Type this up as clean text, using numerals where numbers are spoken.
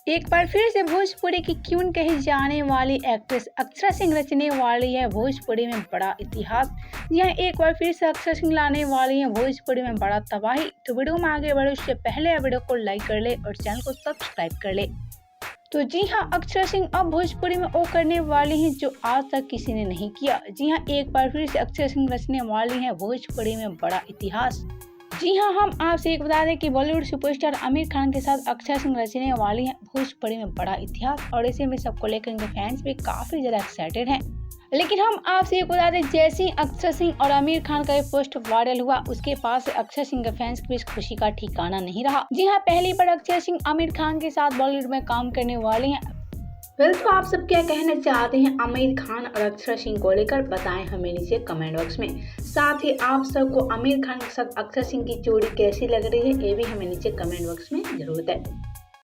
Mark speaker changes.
Speaker 1: एक बार फिर से भोजपुरी की क्वीन कही जाने वाली एक्ट्रेस अक्षरा सिंह रचने वाली है भोजपुरी में बड़ा इतिहास। जी हाँ, एक बार फिर से अक्षरा सिंह लाने वाली है भोजपुरी में बड़ा तबाही। तो वीडियो में आगे बढ़े उससे पहले वीडियो को लाइक कर ले और चैनल को सब्सक्राइब कर ले। तो जी हाँ, अक्षरा सिंह अब भोजपुरी में वो करने वाली हैं जो आज तक किसी ने नहीं किया। जी हाँ, एक बार फिर से अक्षरा सिंह रचने वाली हैं भोजपुरी में बड़ा इतिहास। जी हाँ, हम आपसे एक बता दें कि बॉलीवुड सुपरस्टार आमिर खान के साथ अक्षरा सिंह रचने वाली हैं भोजपुरी में बड़ा इतिहास। और ऐसे में सबको लेकर इनके फैंस भी काफी ज्यादा एक्साइटेड हैं। लेकिन हम आपसे एक बता दें, जैसे ही अक्षरा सिंह और आमिर खान का ये पोस्ट वायरल हुआ, उसके पास से अक्षरा सिंह के फैंस के बीच खुशी का ठिकाना नहीं रहा। जी हाँ, पहली बार अक्षरा सिंह आमिर खान के साथ बॉलीवुड में काम करने वाली हैं। वेल, तो आप सब क्या कहना चाहते हैं आमिर खान और अक्षरा सिंह को लेकर, बताएं हमें नीचे कमेंट बॉक्स में। साथ ही आप सबको आमिर खान के साथ अक्षरा सिंह की जोड़ी कैसी लग रही है, ये भी हमें नीचे कमेंट बॉक्स में जरूर बताएं।